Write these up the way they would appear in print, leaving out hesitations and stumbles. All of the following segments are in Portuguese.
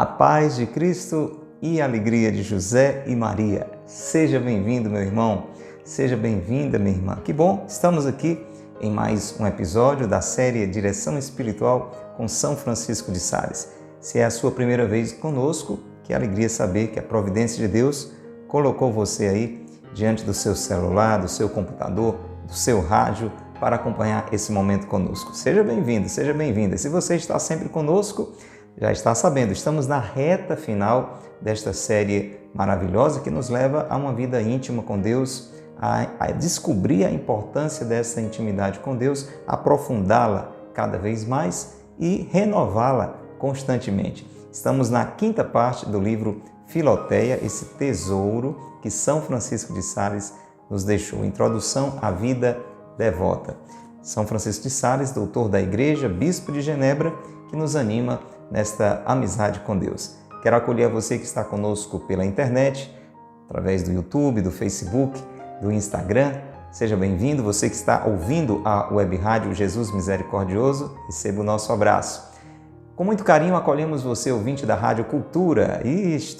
A paz de Cristo e a alegria de José e Maria. Seja bem-vindo, meu irmão. Seja bem-vinda, minha irmã. Que bom, estamos aqui em mais um episódio da série Direção Espiritual com São Francisco de Sales. Se é a sua primeira vez conosco, que alegria saber que a providência de Deus colocou você aí diante do seu celular, do seu computador, do seu rádio, para acompanhar esse momento conosco. Seja bem-vindo, seja bem-vinda. Se você está sempre conosco, já está sabendo, estamos na reta final desta série maravilhosa que nos leva a uma vida íntima com Deus, a descobrir a importância dessa intimidade com Deus, aprofundá-la cada vez mais e renová-la constantemente. Estamos na quinta parte do livro Filoteia, esse tesouro que São Francisco de Sales nos deixou. Introdução à vida devota. São Francisco de Sales, doutor da Igreja, bispo de Genebra, que nos anima nesta amizade com Deus. Quero acolher você que está conosco pela internet, através do YouTube, do Facebook, do Instagram. Seja bem-vindo. Você que está ouvindo a web rádio Jesus Misericordioso, receba o nosso abraço. Com muito carinho acolhemos você, ouvinte da Rádio Cultura.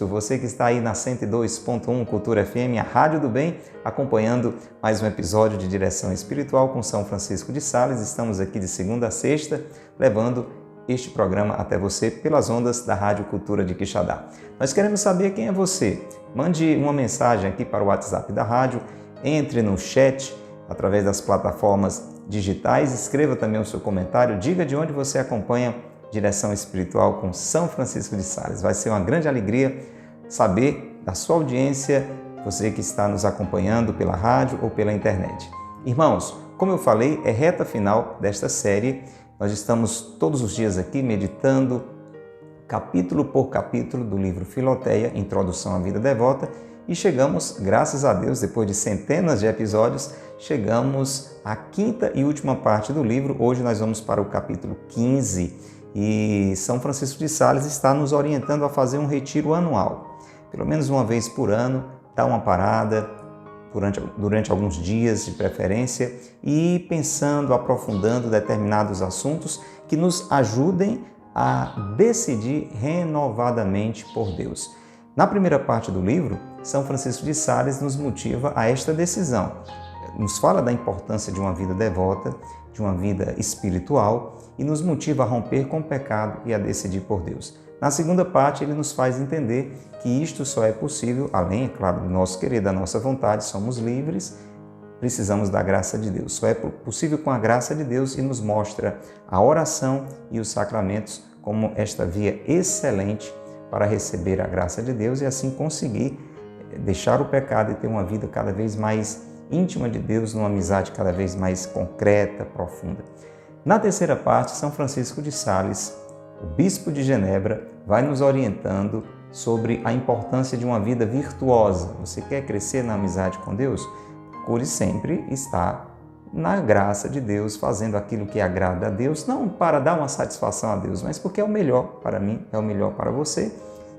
Você que está aí na 102.1 Cultura FM, a Rádio do Bem, acompanhando mais um episódio de Direção Espiritual com São Francisco de Sales. Estamos aqui de segunda a sexta, levando este programa até você pelas ondas da Rádio Cultura de Quixadá. Nós queremos saber quem é você. Mande uma mensagem aqui para o WhatsApp da rádio, entre no chat através das plataformas digitais, escreva também o seu comentário, diga de onde você acompanha Direção Espiritual com São Francisco de Sales. Vai ser uma grande alegria saber da sua audiência, você que está nos acompanhando pela rádio ou pela internet. Irmãos, como eu falei, é reta final desta série. Nós estamos todos os dias aqui meditando capítulo por capítulo do livro Filoteia, Introdução à Vida Devota, e chegamos, graças a Deus, depois de centenas de episódios, chegamos à quinta e última parte do livro. Hoje nós vamos para o capítulo 15 e São Francisco de Sales está nos orientando a fazer um retiro anual. Pelo menos uma vez por ano, dar uma parada, durante alguns dias de preferência, e pensando, aprofundando determinados assuntos que nos ajudem a decidir renovadamente por Deus. Na primeira parte do livro, São Francisco de Sales nos motiva a esta decisão. Nos fala da importância de uma vida devota, de uma vida espiritual, e nos motiva a romper com o pecado e a decidir por Deus. Na segunda parte, ele nos faz entender que isto só é possível, além, é claro, do nosso querer, da nossa vontade, somos livres, precisamos da graça de Deus. Só é possível com a graça de Deus e nos mostra a oração e os sacramentos como esta via excelente para receber a graça de Deus e assim conseguir deixar o pecado e ter uma vida cada vez mais íntima de Deus, numa amizade cada vez mais concreta, profunda. Na terceira parte, São Francisco de Sales, o bispo de Genebra, vai nos orientando sobre a importância de uma vida virtuosa. Você quer crescer na amizade com Deus? Procure sempre estar na graça de Deus, fazendo aquilo que agrada a Deus, não para dar uma satisfação a Deus, mas porque é o melhor para mim, é o melhor para você.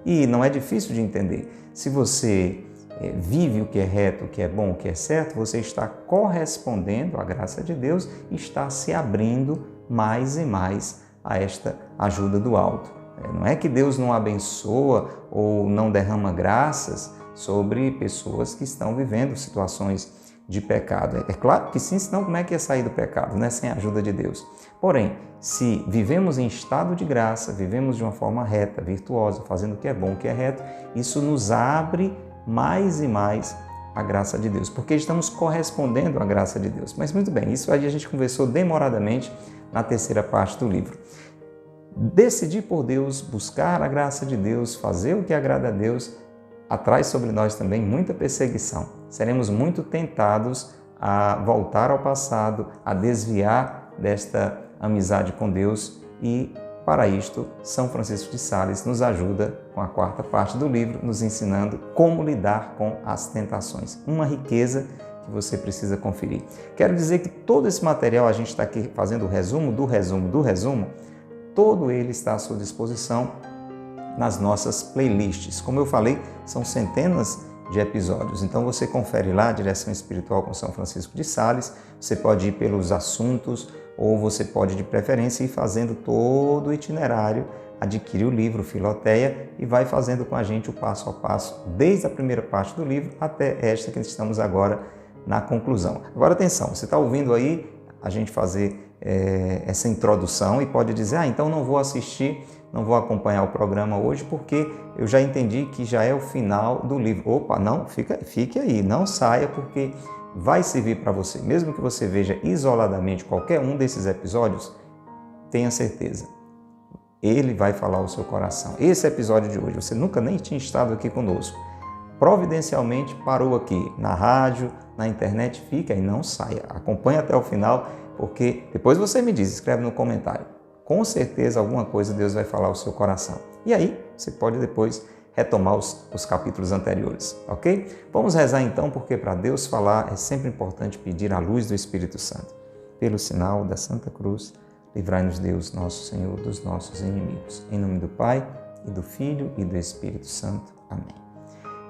E não é difícil de entender. Se você vive o que é reto, o que é bom, o que é certo, você está correspondendo à graça de Deus e está se abrindo mais e mais a esta ajuda do alto. Não é que Deus não abençoa ou não derrama graças sobre pessoas que estão vivendo situações de pecado. É claro que sim, senão como é que ia sair do pecado, né? Sem a ajuda de Deus. Porém, se vivemos em estado de graça, vivemos de uma forma reta, virtuosa, fazendo o que é bom, o que é reto, isso nos abre mais e mais a graça de Deus, porque estamos correspondendo à graça de Deus. Mas muito bem, isso aí a gente conversou demoradamente na terceira parte do livro. Decidir por Deus, buscar a graça de Deus, fazer o que agrada a Deus, atrai sobre nós também muita perseguição. Seremos muito tentados a voltar ao passado, a desviar desta amizade com Deus e, para isto, São Francisco de Sales nos ajuda com a quarta parte do livro, nos ensinando como lidar com as tentações. Uma riqueza que você precisa conferir. Quero dizer que todo esse material, a gente está aqui fazendo o resumo do resumo do resumo, todo ele está à sua disposição nas nossas playlists. Como eu falei, são centenas de episódios. Então você confere lá, Direção Espiritual com São Francisco de Sales, você pode ir pelos assuntos ou você pode, de preferência, ir fazendo todo o itinerário adquire o livro Filoteia e vai fazendo com a gente o passo a passo, desde a primeira parte do livro até esta que estamos agora na conclusão. Agora atenção, você está ouvindo aí a gente fazer essa introdução e pode dizer, então não vou assistir, não vou acompanhar o programa hoje porque eu já entendi que já é o final do livro. Opa, não, fique aí, não saia porque vai servir para você. Mesmo que você veja isoladamente qualquer um desses episódios, tenha certeza, ele vai falar ao seu coração. Esse episódio de hoje, você nunca nem tinha estado aqui conosco, providencialmente parou aqui na rádio, na internet, fica e não saia. Acompanhe até o final, porque depois você me diz, escreve no comentário. Com certeza alguma coisa Deus vai falar ao seu coração. E aí você pode depois retomar os capítulos anteriores, ok? Vamos rezar então, porque para Deus falar é sempre importante pedir a luz do Espírito Santo. Pelo sinal da Santa Cruz, livrai-nos Deus, nosso Senhor, dos nossos inimigos. Em nome do Pai, e do Filho, e do Espírito Santo. Amém.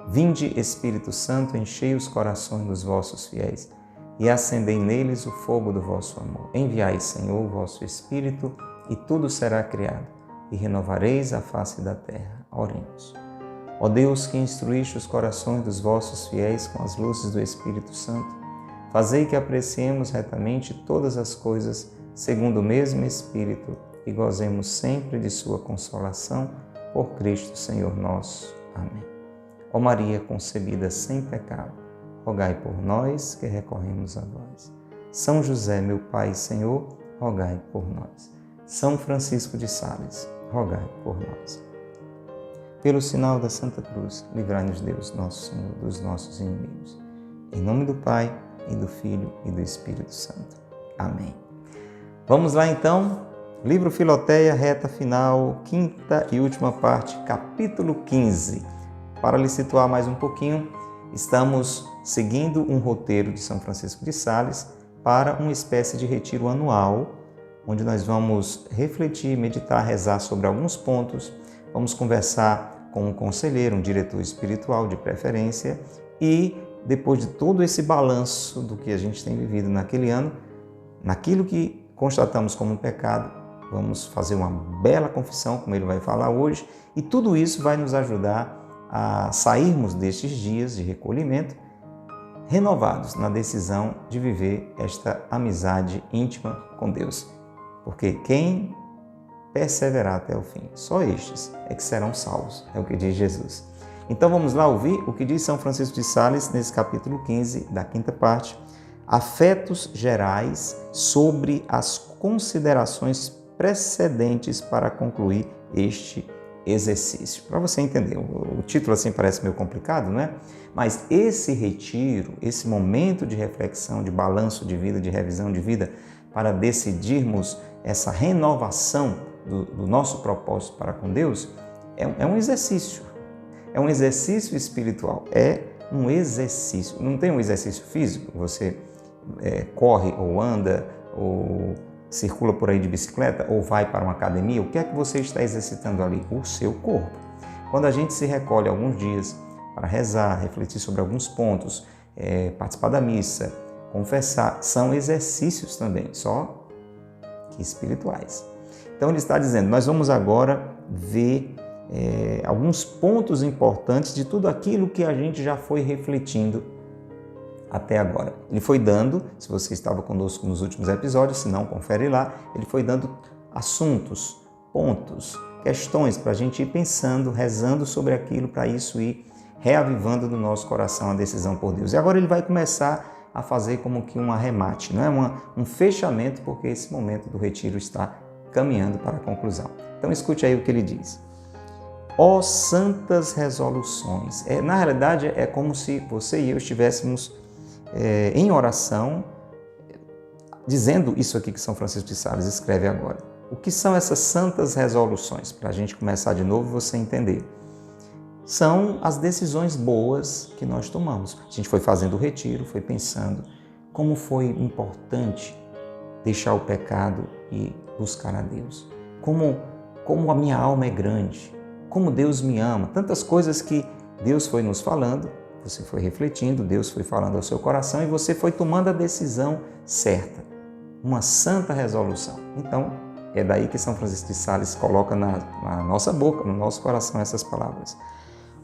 Vinde, Espírito Santo, enchei os corações dos vossos fiéis e acendei neles o fogo do vosso amor. Enviai, Senhor, o vosso Espírito, e tudo será criado, e renovareis a face da terra. Oremos. Ó Deus, que instruíste os corações dos vossos fiéis com as luzes do Espírito Santo, fazei que apreciemos retamente todas as coisas segundo o mesmo Espírito e gozemos sempre de sua consolação, por Cristo Senhor nosso. Amém. Ó Maria concebida sem pecado, rogai por nós que recorremos a vós. São José, meu Pai e Senhor, rogai por nós. São Francisco de Sales, rogai por nós. Pelo sinal da Santa Cruz, livrai-nos Deus, nosso Senhor, dos nossos inimigos. Em nome do Pai, e do Filho, e do Espírito Santo. Amém. Vamos lá então, livro Filoteia, reta final, quinta e última parte, capítulo 15. Para lhe situar mais um pouquinho, estamos seguindo um roteiro de São Francisco de Sales para uma espécie de retiro anual, onde nós vamos refletir, meditar, rezar sobre alguns pontos, vamos conversar com um conselheiro, um diretor espiritual de preferência e, depois de todo esse balanço do que a gente tem vivido naquele ano, naquilo que constatamos como um pecado, vamos fazer uma bela confissão, como ele vai falar hoje, e tudo isso vai nos ajudar a sairmos destes dias de recolhimento renovados na decisão de viver esta amizade íntima com Deus. Porque quem perseverar até o fim, só estes é que serão salvos, é o que diz Jesus. Então vamos lá ouvir o que diz São Francisco de Sales nesse capítulo 15 da quinta parte, afetos gerais sobre as considerações precedentes para concluir este exercício. Para você entender, o título assim parece meio complicado, não é? Mas esse retiro, esse momento de reflexão, de balanço de vida, de revisão de vida, para decidirmos essa renovação do nosso propósito para com Deus, é um exercício. É um exercício espiritual, é um exercício. Não tem um exercício físico, você corre ou anda ou circula por aí de bicicleta ou vai para uma academia, o que é que você está exercitando ali? O seu corpo. Quando a gente se recolhe alguns dias para rezar, refletir sobre alguns pontos, participar da missa, confessar, são exercícios também, só que espirituais. Então ele está dizendo, nós vamos agora ver alguns pontos importantes de tudo aquilo que a gente já foi refletindo até agora. Ele foi dando, se você estava conosco nos últimos episódios, se não, confere lá, ele foi dando assuntos, pontos, questões para a gente ir pensando, rezando sobre aquilo, para isso ir reavivando no nosso coração a decisão por Deus. E agora ele vai começar a fazer como que um arremate, não é? Um fechamento, porque esse momento do retiro está caminhando para a conclusão. Então escute aí o que ele diz. Ó santas resoluções. Na realidade é como se você e eu estivéssemos em oração, dizendo isso aqui que São Francisco de Sales escreve agora. O que são essas santas resoluções? Para a gente começar de novo e você entender. São as decisões boas que nós tomamos. A gente foi fazendo o retiro, foi pensando como foi importante deixar o pecado e buscar a Deus. Como a minha alma é grande, como Deus me ama. Tantas coisas que Deus foi nos falando, você foi refletindo, Deus foi falando ao seu coração e você foi tomando a decisão certa. Uma santa resolução. Então, É daí que São Francisco de Sales coloca na nossa boca, no nosso coração, essas palavras.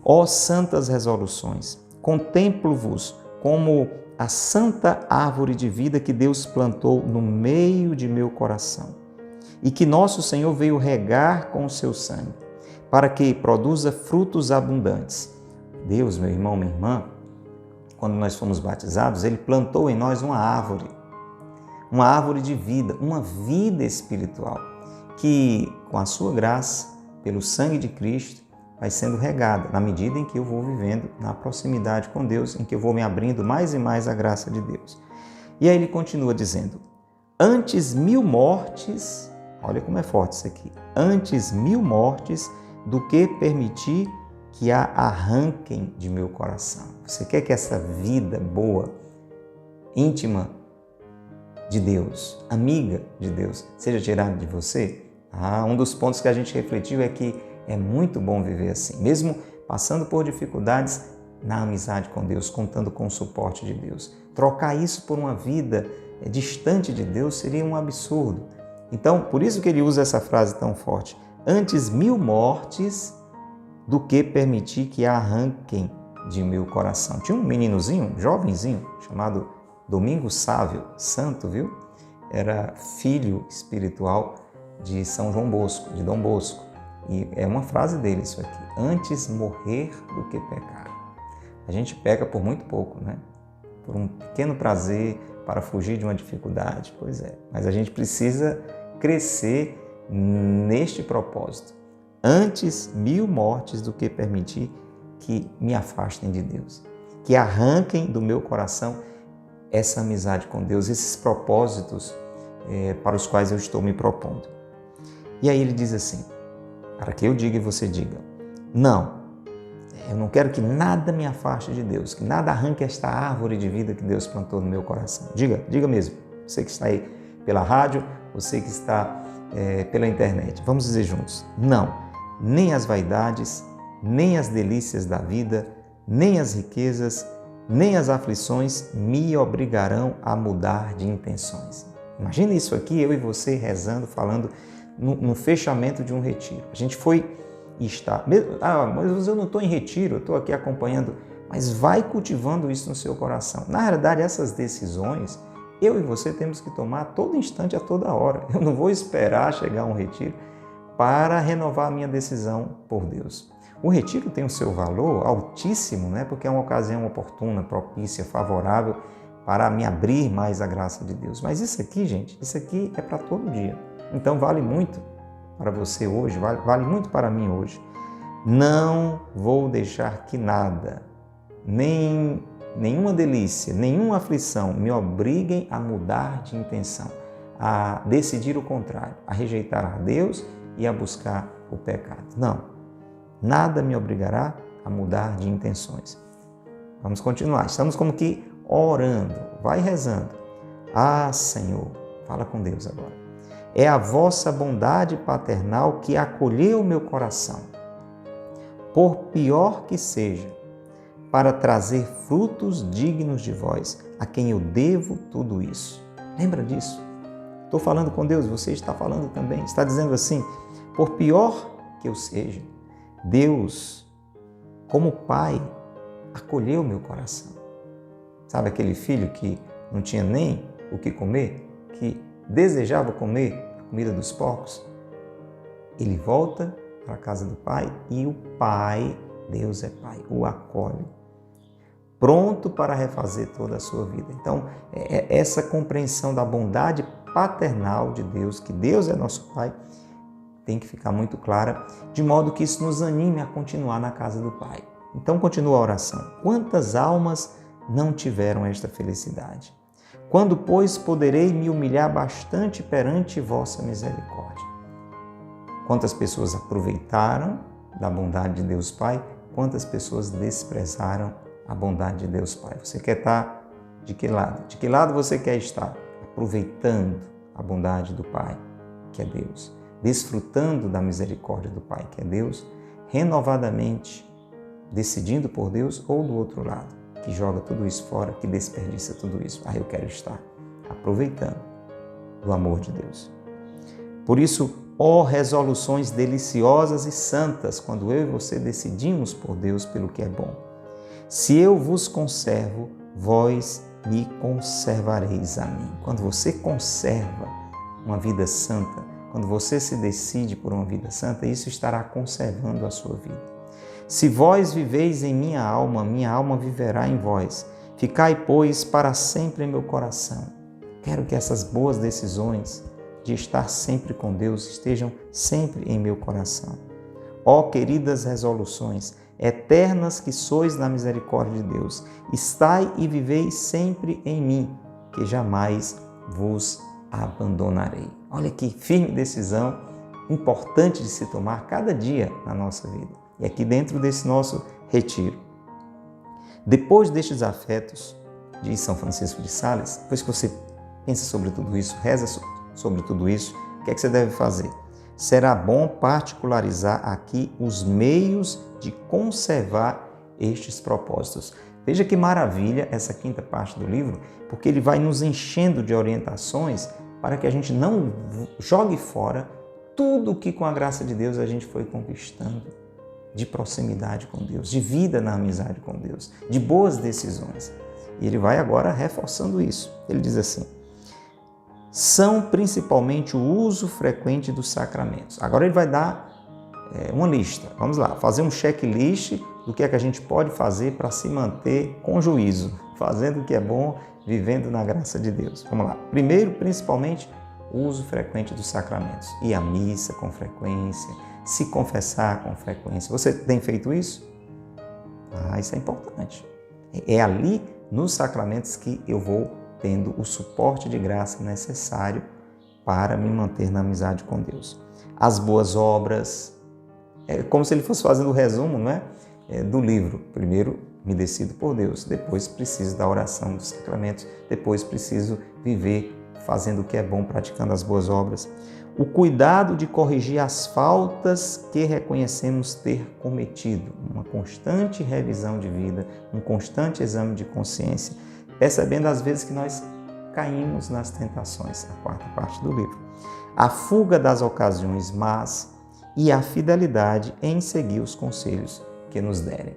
Ó santas resoluções, contemplo-vos como a santa árvore de vida que Deus plantou no meio de meu coração e que nosso Senhor veio regar com o seu sangue, para que produza frutos abundantes. Deus, meu irmão, minha irmã, quando nós fomos batizados, Ele plantou em nós uma árvore de vida, uma vida espiritual, que com a sua graça, pelo sangue de Cristo, vai sendo regada na medida em que eu vou vivendo na proximidade com Deus, em que eu vou me abrindo mais e mais à graça de Deus. E aí ele continua dizendo, antes 1000 mortes, olha como é forte isso aqui, antes 1000 mortes do que permitir que a arranquem de meu coração. Você quer que essa vida boa, íntima de Deus, amiga de Deus, seja tirada de você? Um dos pontos que a gente refletiu é que é muito bom viver assim, mesmo passando por dificuldades na amizade com Deus, contando com o suporte de Deus. Trocar isso por uma vida distante de Deus seria um absurdo. Então, por isso que ele usa essa frase tão forte. Antes 1000 mortes do que permitir que a arranquem de meu coração. Tinha um meninozinho, um jovenzinho, chamado Domingos Sávio, santo, viu? Era filho espiritual de São João Bosco, de Dom Bosco. E é uma frase dele isso aqui, antes morrer do que pecar. A gente peca por muito pouco, né? Por um pequeno prazer, para fugir de uma dificuldade, pois é. Mas a gente precisa crescer neste propósito. Antes 1000 mortes do que permitir que me afastem de Deus. Que arranquem do meu coração essa amizade com Deus, esses propósitos para os quais eu estou me propondo. E aí ele diz assim, para que eu diga e você diga, não, eu não quero que nada me afaste de Deus, que nada arranque esta árvore de vida que Deus plantou no meu coração. Diga mesmo, você que está aí pela rádio, você que está pela internet. Vamos dizer juntos, não, nem as vaidades, nem as delícias da vida, nem as riquezas, nem as aflições me obrigarão a mudar de intenções. Imagina isso aqui, eu e você rezando, falando no fechamento de um retiro. A gente foi e está... mas eu não estou em retiro, eu estou aqui acompanhando. Mas vai cultivando isso no seu coração. Na realidade, essas decisões, eu e você temos que tomar a todo instante, a toda hora. Eu não vou esperar chegar a um retiro para renovar a minha decisão por Deus. O retiro tem o seu valor altíssimo, né? Porque é uma ocasião oportuna, propícia, favorável para me abrir mais à graça de Deus. Mas isso aqui, gente, isso aqui é para todo dia. Então vale muito para você hoje, vale muito para mim hoje. Não vou deixar que nada, nenhuma delícia, nenhuma aflição me obriguem a mudar de intenção, a decidir o contrário, a rejeitar a Deus e a buscar o pecado. Não, nada me obrigará a mudar de intenções. Vamos continuar, estamos como que orando, vai rezando. Senhor, fala com Deus agora. É a vossa bondade paternal que acolheu o meu coração, por pior que seja, para trazer frutos dignos de vós, a quem eu devo tudo isso. Lembra disso? Estou falando com Deus, você está falando também. Está dizendo assim, por pior que eu seja, Deus, como Pai, acolheu meu coração. Sabe aquele filho que não tinha nem o que comer, que desejava comer a comida dos porcos? Ele volta para a casa do Pai e o Pai, Deus é Pai, o acolhe, pronto para refazer toda a sua vida. Então, essa compreensão da bondade paternal de Deus, que Deus é nosso Pai, tem que ficar muito clara, de modo que isso nos anime a continuar na casa do Pai. Então, continua a oração. Quantas almas não tiveram esta felicidade? Quando, pois, poderei me humilhar bastante perante vossa misericórdia? Quantas pessoas aproveitaram da bondade de Deus Pai? Quantas pessoas desprezaram a bondade de Deus Pai? Você quer estar de que lado? De que lado você quer estar? Aproveitando a bondade do Pai, que é Deus. Desfrutando da misericórdia do Pai, que é Deus. Renovadamente decidindo por Deus, ou do outro lado, que joga tudo isso fora, que desperdiça tudo isso. Eu quero estar aproveitando do amor de Deus. Por isso, ó resoluções deliciosas e santas, quando eu e você decidimos por Deus pelo que é bom. Se eu vos conservo, vós me conservareis a mim. Quando você conserva uma vida santa, quando você se decide por uma vida santa, isso estará conservando a sua vida. Se vós viveis em minha alma viverá em vós. Ficai, pois, para sempre em meu coração. Quero que essas boas decisões de estar sempre com Deus estejam sempre em meu coração. Ó queridas resoluções, eternas que sois na misericórdia de Deus, estai e vivei sempre em mim, que jamais vos abandonarei. Olha que firme decisão importante de se tomar cada dia na nossa vida. E aqui dentro desse nosso retiro. Depois destes afetos, diz São Francisco de Sales, depois que você pensa sobre tudo isso, reza sobre tudo isso, o que é que você deve fazer? Será bom particularizar aqui os meios de conservar estes propósitos. Veja que maravilha essa quinta parte do livro, porque ele vai nos enchendo de orientações para que a gente não jogue fora tudo o que com a graça de Deus a gente foi conquistando de proximidade com Deus, de vida na amizade com Deus, de boas decisões. E ele vai agora reforçando isso. Ele diz assim: são principalmente o uso frequente dos sacramentos. Agora ele vai dar uma lista. Vamos lá, fazer um checklist do que é que a gente pode fazer para se manter com juízo, fazendo o que é bom, vivendo na graça de Deus. Vamos lá. Primeiro, principalmente, o uso frequente dos sacramentos. Ir à missa com frequência, se confessar com frequência. Você tem feito isso? Isso é importante. É ali, nos sacramentos, que eu vou tendo o suporte de graça necessário para me manter na amizade com Deus. As boas obras, é como se ele fosse fazendo o resumo, não é? Do livro. Primeiro, me decido por Deus, depois preciso da oração dos sacramentos, depois preciso viver fazendo o que é bom, praticando as boas obras. O cuidado de corrigir as faltas que reconhecemos ter cometido, uma constante revisão de vida, um constante exame de consciência, percebendo às vezes que nós caímos nas tentações, a quarta parte do livro. A fuga das ocasiões más e a fidelidade em seguir os conselhos que nos derem.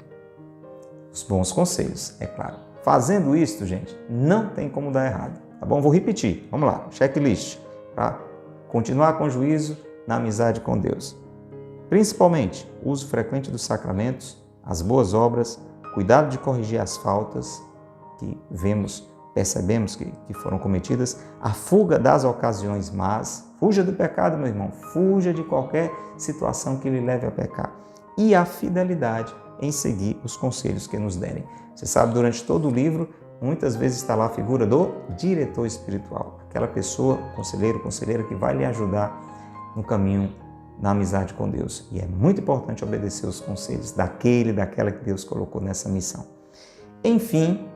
Os bons conselhos, é claro. Fazendo isto, gente, não tem como dar errado, tá bom? Vou repetir, vamos lá, checklist, para continuar com juízo na amizade com Deus. Principalmente, uso frequente dos sacramentos, as boas obras, cuidado de corrigir as faltas que percebemos que foram cometidas, a fuga das ocasiões más, fuja do pecado, meu irmão, fuja de qualquer situação que lhe leve a pecar, e a fidelidade em seguir os conselhos que nos derem. Você sabe, durante todo o livro, muitas vezes está lá a figura do diretor espiritual, aquela pessoa, conselheiro, conselheira, que vai lhe ajudar no caminho na amizade com Deus. E é muito importante obedecer os conselhos daquela que Deus colocou nessa missão. Enfim,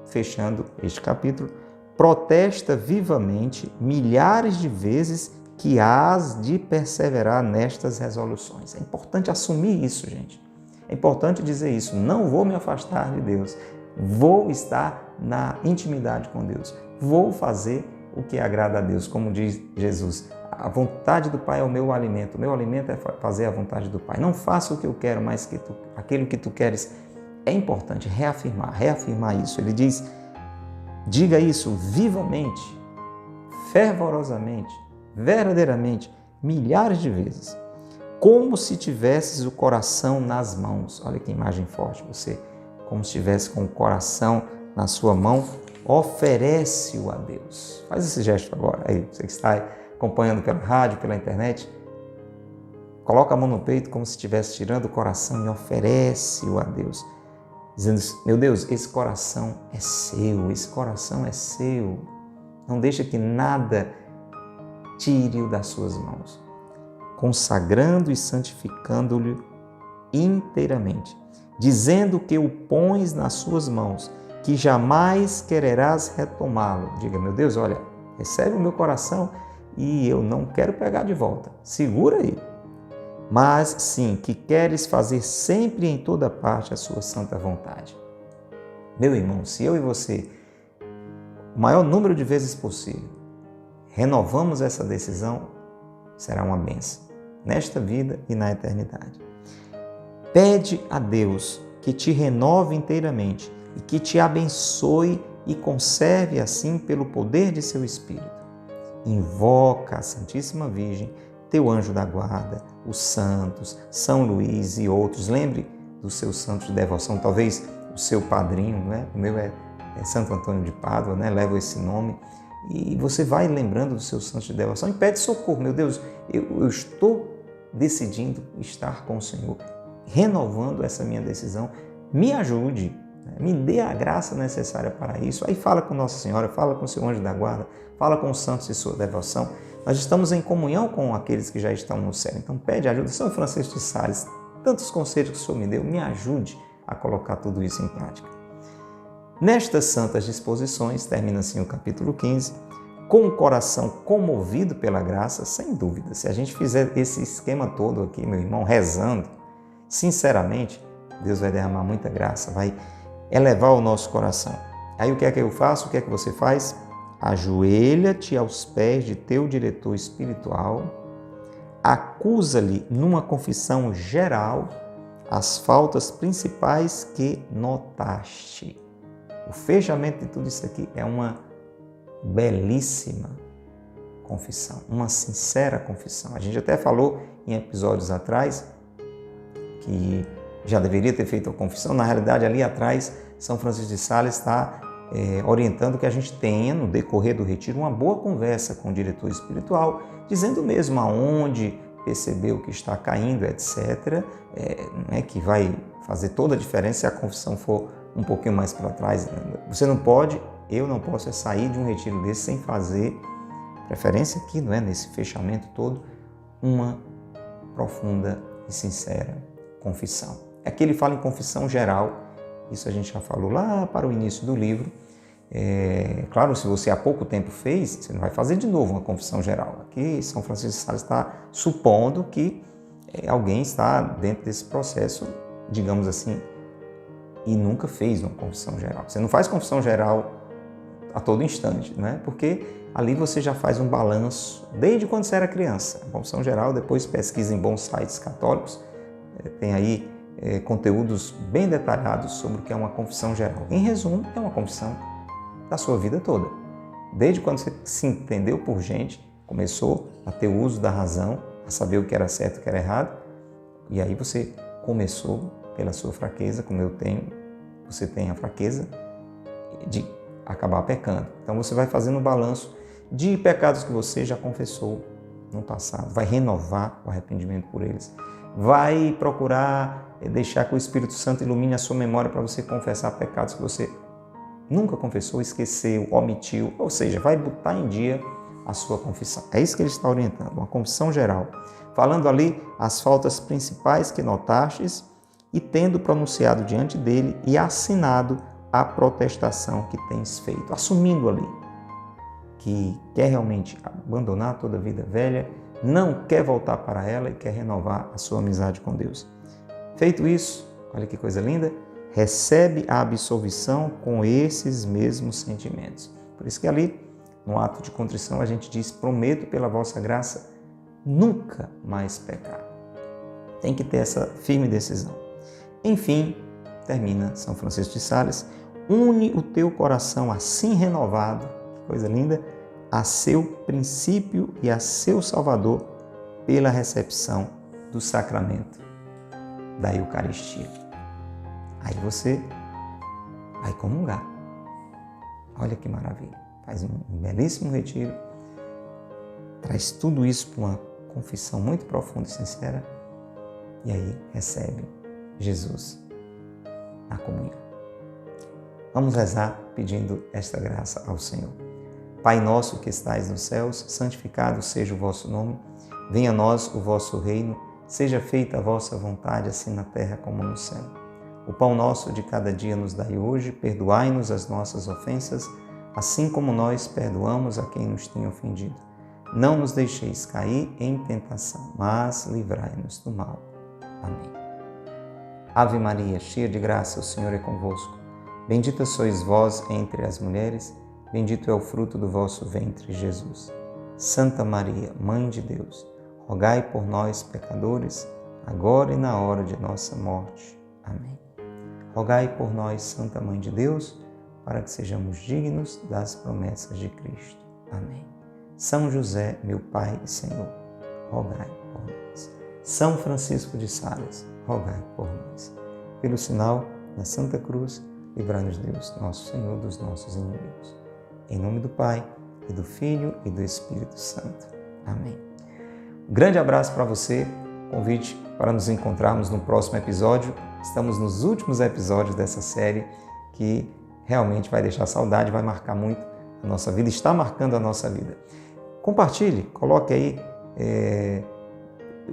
fechando este capítulo, protesta vivamente milhares de vezes que hás de perseverar nestas resoluções. É importante assumir isso, gente. É importante dizer isso. Não vou me afastar de Deus. Vou estar na intimidade com Deus. Vou fazer o que agrada a Deus. Como diz Jesus, a vontade do Pai é o meu alimento. O meu alimento é fazer a vontade do Pai. Não faço o que eu quero, mas aquilo que tu queres. É importante reafirmar isso. Ele diz, diga isso vivamente, fervorosamente, verdadeiramente, milhares de vezes, como se tivesses o coração nas mãos. Olha que imagem forte, você, como se estivesse com o coração na sua mão, oferece-o a Deus. Faz esse gesto agora, aí, você que está acompanhando pela rádio, pela internet, coloca a mão no peito como se estivesse tirando o coração e oferece-o a Deus, dizendo, meu Deus, esse coração é seu, não deixa que nada tire-o das suas mãos, consagrando e santificando-lhe inteiramente, dizendo que o pões nas suas mãos, que jamais quererás retomá-lo. Diga, meu Deus, olha, recebe o meu coração e eu não quero pegar de volta, segura aí. Mas sim, que queres fazer sempre em toda parte a sua santa vontade. Meu irmão, se eu e você, o maior número de vezes possível, renovamos essa decisão, será uma bênção, nesta vida e na eternidade. Pede a Deus que te renove inteiramente e que te abençoe e conserve assim pelo poder de seu Espírito. Invoca a Santíssima Virgem, teu anjo da guarda, os santos, São Luís e outros. Lembre dos seus santos de devoção, talvez o seu padrinho, né? O meu é Santo Antônio de Pádua, né? Leva esse nome. E você vai lembrando dos seus santos de devoção e pede socorro. Meu Deus, eu estou decidindo estar com o Senhor, renovando essa minha decisão. Me ajude, né? Me dê a graça necessária para isso. Aí fala com Nossa Senhora, fala com o seu anjo da guarda, fala com os santos de sua devoção. Nós estamos em comunhão com aqueles que já estão no céu. Então pede ajuda. São Francisco de Sales, tantos conselhos que o Senhor me deu, me ajude a colocar tudo isso em prática. Nestas santas disposições, termina assim o capítulo 15, com o coração comovido pela graça, sem dúvida. Se a gente fizer esse esquema todo aqui, meu irmão, rezando, sinceramente, Deus vai derramar muita graça, vai elevar o nosso coração. Aí o que é que eu faço? O que é que você faz? Ajoelha-te aos pés de teu diretor espiritual, acusa-lhe numa confissão geral as faltas principais que notaste. O fechamento de tudo isso aqui é uma belíssima confissão, uma sincera confissão. A gente até falou em episódios atrás que já deveria ter feito a confissão. Na realidade, ali atrás, São Francisco de Sales está orientando que a gente tenha, no decorrer do retiro, uma boa conversa com o diretor espiritual, dizendo mesmo aonde percebeu que está caindo, etc., que vai fazer toda a diferença se a confissão for um pouquinho mais para trás. Você não pode, eu não posso sair de um retiro desse sem fazer, preferência aqui, não é, nesse fechamento todo, uma profunda e sincera confissão. Aqui ele fala em confissão geral. Isso a gente já falou lá para o início do livro. Claro, se você há pouco tempo fez, você não vai fazer de novo uma confissão geral. Aqui São Francisco de Sales está supondo que alguém está dentro desse processo, digamos assim, e nunca fez uma confissão geral. Você não faz confissão geral a todo instante, né? Porque ali você já faz um balanço desde quando você era criança. A confissão geral, depois pesquisa em bons sites católicos, tem aí conteúdos bem detalhados sobre o que é uma confissão geral. Em resumo, é uma confissão da sua vida toda. Desde quando você se entendeu por gente, começou a ter o uso da razão, a saber o que era certo e o que era errado, e aí você começou pela sua fraqueza, como eu tenho, você tem a fraqueza de acabar pecando. Então você vai fazendo um balanço de pecados que você já confessou no passado, vai renovar o arrependimento por eles, vai procurar deixar que o Espírito Santo ilumine a sua memória para você confessar pecados que você nunca confessou, esqueceu, omitiu, ou seja, vai botar em dia a sua confissão. É isso que ele está orientando, uma confissão geral, falando ali as faltas principais que notastes e tendo pronunciado diante dele e assinado a protestação que tens feito, assumindo ali que quer realmente abandonar toda a vida velha, não quer voltar para ela e quer renovar a sua amizade com Deus. Feito isso, olha que coisa linda, recebe a absolvição com esses mesmos sentimentos. Por isso que ali, no ato de contrição, a gente diz, prometo pela vossa graça nunca mais pecar. Tem que ter essa firme decisão. Enfim, termina São Francisco de Sales, une o teu coração assim renovado, que coisa linda, a seu princípio e a seu Salvador pela recepção do sacramento da Eucaristia. Aí você vai comungar. Olha que maravilha. Faz um belíssimo retiro, traz tudo isso para uma confissão muito profunda e sincera e aí recebe Jesus na comunhão. Vamos rezar pedindo esta graça ao Senhor. Pai nosso que estais nos céus, santificado seja o vosso nome. Venha a nós o vosso reino. Seja feita a vossa vontade, assim na terra como no céu. O pão nosso de cada dia nos dai hoje. Perdoai-nos as nossas ofensas, assim como nós perdoamos a quem nos tem ofendido. Não nos deixeis cair em tentação, mas livrai-nos do mal. Amém. Ave Maria, cheia de graça, o Senhor é convosco. Bendita sois vós entre as mulheres, bendito é o fruto do vosso ventre, Jesus. Santa Maria, Mãe de Deus, rogai por nós, pecadores, agora e na hora de nossa morte. Amém. Rogai por nós, Santa Mãe de Deus, para que sejamos dignos das promessas de Cristo. Amém. São José, meu Pai e Senhor, rogai por nós. São Francisco de Sales, rogai por nós. Pelo sinal da Santa Cruz, livrai-nos Deus, nosso Senhor, dos nossos inimigos. Em nome do Pai, e do Filho e do Espírito Santo. Amém. Um grande abraço para você, convite para nos encontrarmos no próximo episódio. Estamos nos últimos episódios dessa série que realmente vai deixar saudade, vai marcar muito a nossa vida, está marcando a nossa vida. Compartilhe, coloque aí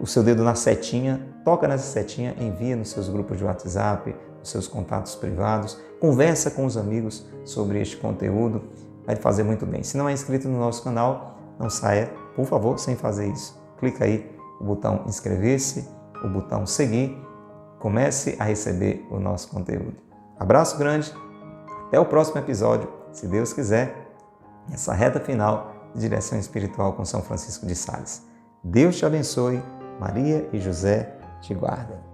o seu dedo na setinha, toca nessa setinha, envia nos seus grupos de WhatsApp, nos seus contatos privados, conversa com os amigos sobre este conteúdo, vai fazer muito bem. Se não é inscrito no nosso canal, não saia, por favor, sem fazer isso. Clica aí no botão inscrever-se, o botão seguir, comece a receber o nosso conteúdo. Abraço grande, até o próximo episódio, se Deus quiser, nessa reta final de Direção Espiritual com São Francisco de Sales. Deus te abençoe, Maria e José te guardem.